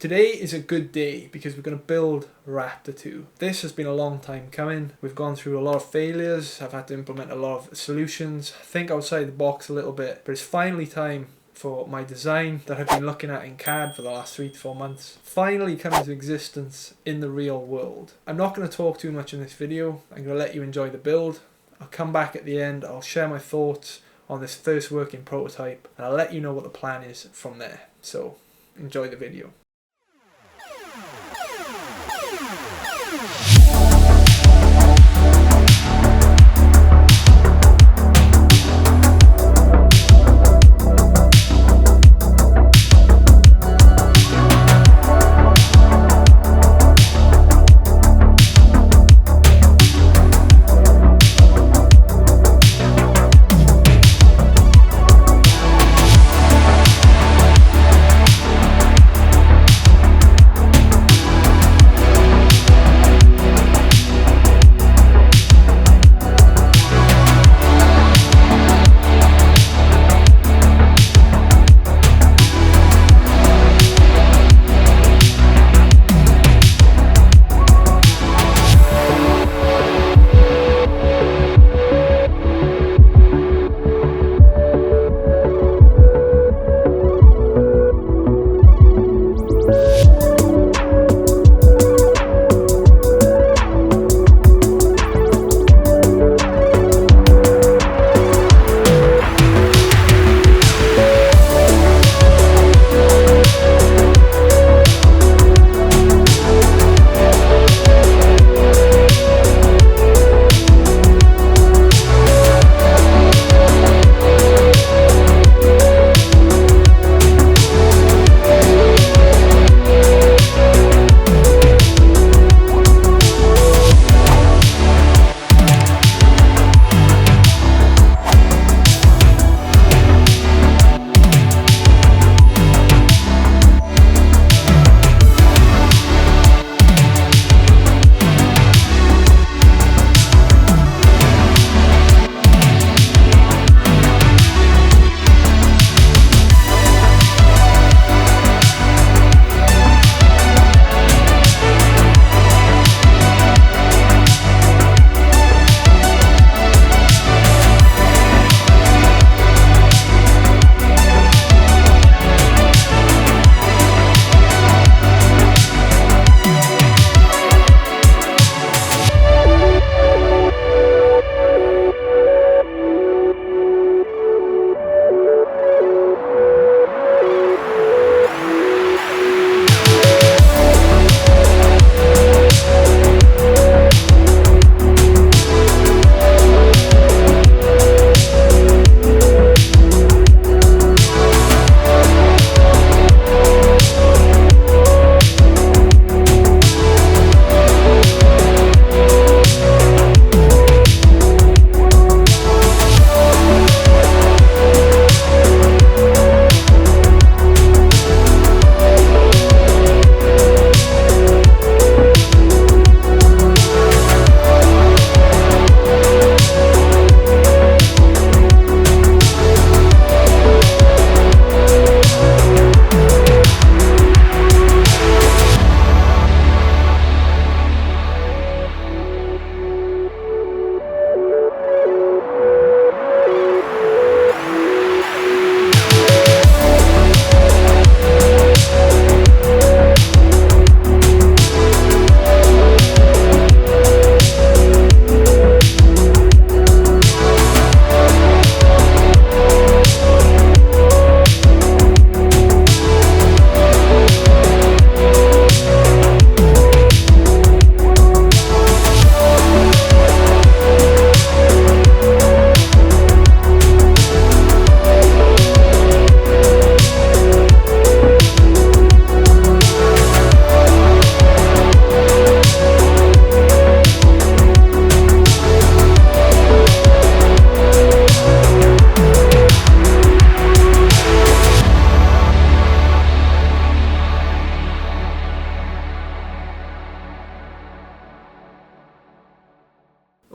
Today is a good day because we're going to build Raptor 2. This has been a long time coming. We've gone through a lot of failures. I've had to implement a lot of solutions, think outside the box a little bit, but it's finally time for my design that I've been looking at in CAD for the last 3 to 4 months finally come into existence in the real world. I'm not going to talk too much in this video. I'm going to let you enjoy the build. I'll come back at the end. I'll share my thoughts on this first working prototype and I'll let you know what the plan is from there. So enjoy the video.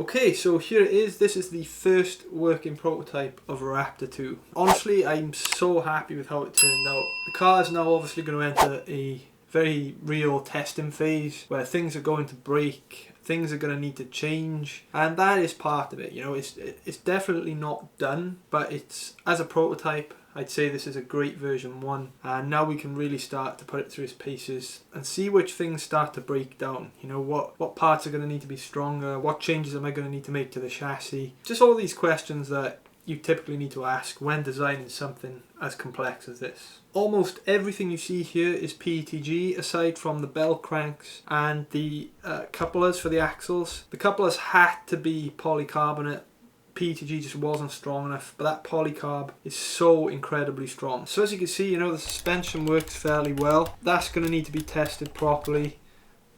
Okay, so here it is. This is the first working prototype of Raptor 2. Honestly, I'm so happy with how it turned out. The car is now obviously going to enter a very real testing phase where things are going to break, things are going to need to change, and that is part of it. You know, it's definitely not done, but it's, as a prototype, I'd say this is a great version 1, and now we can really start to put it through its paces and see which things start to break down. You know, what parts are going to need to be stronger, what changes am I going to need to make to the chassis, just all these questions that you typically need to ask when designing something as complex as this. Almost everything you see here is PETG, aside from the bell cranks and the couplers for the axles. The couplers had to be polycarbonate. PETG just wasn't strong enough, but that polycarb is so incredibly strong. So as you can see, you know, the suspension works fairly well. That's going to need to be tested properly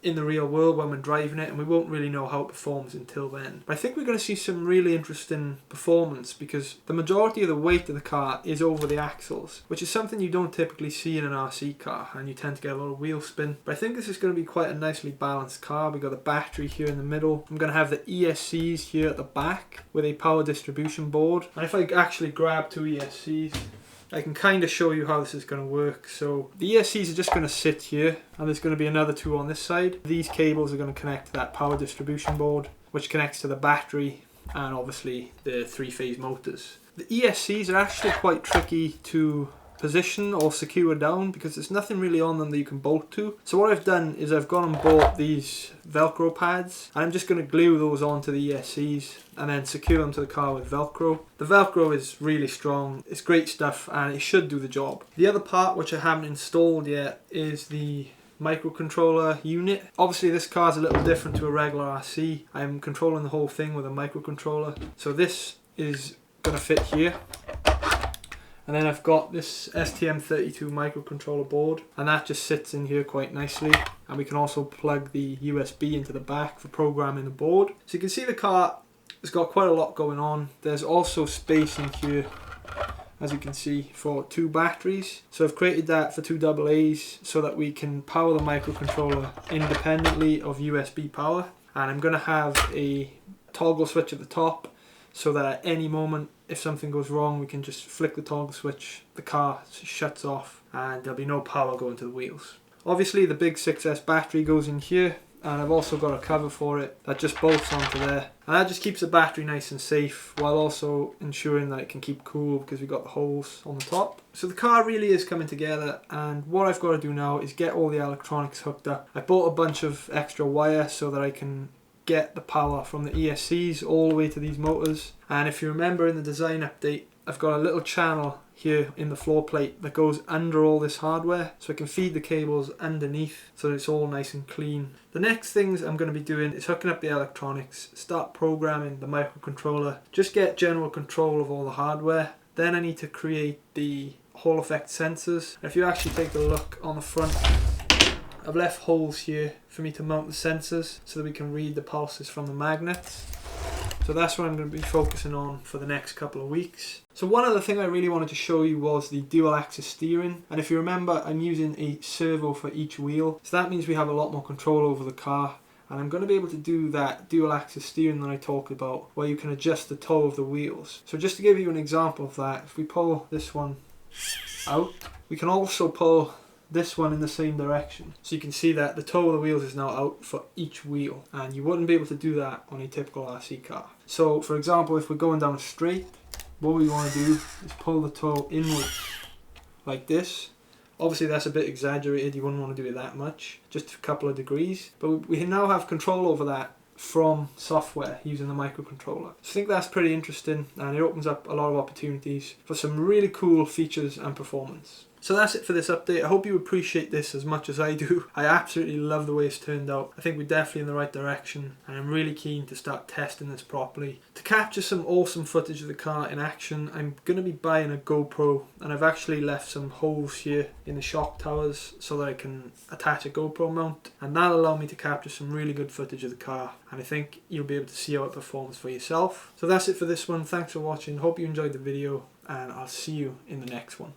in the real world when we're driving it, and we won't really know how it performs until then. But I think we're going to see some really interesting performance, because the majority of the weight of the car is over the axles, which is something you don't typically see in an RC car, and you tend to get a lot of wheel spin. But I think this is going to be quite a nicely balanced car. We've got the battery here in the middle. I'm going to have the ESCs here at the back with a power distribution board. And if I actually grab 2 ESCs, I can kind of show you how this is going to work. So the ESCs are just going to sit here, and there's going to be another 2 on this side. These cables are going to connect to that power distribution board, which connects to the battery and obviously the 3-phase motors. The ESCs are actually quite tricky to position or secure down because there's nothing really on them that you can bolt to. So what I've done is I've gone and bought these Velcro pads, and I'm just going to glue those onto the ESCs and then secure them to the car with Velcro. The Velcro is really strong, it's great stuff, and it should do the job. The other part which I haven't installed yet is the microcontroller unit. Obviously this car is a little different to a regular RC. I'm controlling the whole thing with a microcontroller. So this is going to fit here. And then I've got this STM32 microcontroller board, and that just sits in here quite nicely. And we can also plug the USB into the back for programming the board. So you can see the car has got quite a lot going on. There's also space in here, as you can see, for 2 batteries. So I've created that for 2 AA's so that we can power the microcontroller independently of USB power. And I'm going to have a toggle switch at the top, so that at any moment, if something goes wrong, we can just flick the toggle switch, the car shuts off, and there'll be no power going to the wheels. Obviously the big 6S battery goes in here, and I've also got a cover for it that just bolts onto there, and that just keeps the battery nice and safe while also ensuring that it can keep cool because we've got the holes on the top. So the car really is coming together, and what I've got to do now is get all the electronics hooked up. I bought a bunch of extra wire so that I can get the power from the ESCs all the way to these motors. And if you remember in the design update, I've got a little channel here in the floor plate that goes under all this hardware, so I can feed the cables underneath so that it's all nice and clean. The next things I'm going to be doing is hooking up the electronics, start programming the microcontroller, just get general control of all the hardware. Then I need to create the Hall effect sensors. And if you actually take a look on the front, I've left holes here for me to mount the sensors so that we can read the pulses from the magnets. So that's what I'm going to be focusing on for the next couple of weeks. So one other thing I really wanted to show you was the dual axis steering. And if you remember, I'm using a servo for each wheel. So that means we have a lot more control over the car. And I'm going to be able to do that dual axis steering that I talked about, where you can adjust the toe of the wheels. So just to give you an example of that, if we pull this one out, we can also pull this one in the same direction. So you can see that the toe of the wheels is now out for each wheel, and you wouldn't be able to do that on a typical RC car. So for example, if we're going down a straight, what we want to do is pull the toe inwards like this. Obviously that's a bit exaggerated, you wouldn't want to do it that much, just a couple of degrees, but we now have control over that from software using the microcontroller. So I think that's pretty interesting, and it opens up a lot of opportunities for some really cool features and performance. So that's it for this update. I hope you appreciate this as much as I do. I absolutely love the way it's turned out. I think we're definitely in the right direction, and I'm really keen to start testing this properly. To capture some awesome footage of the car in action, I'm going to be buying a GoPro, and I've actually left some holes here in the shock towers so that I can attach a GoPro mount, and that'll allow me to capture some really good footage of the car, and I think you'll be able to see how it performs for yourself. So that's it for this one. Thanks for watching. Hope you enjoyed the video, and I'll see you in the next one.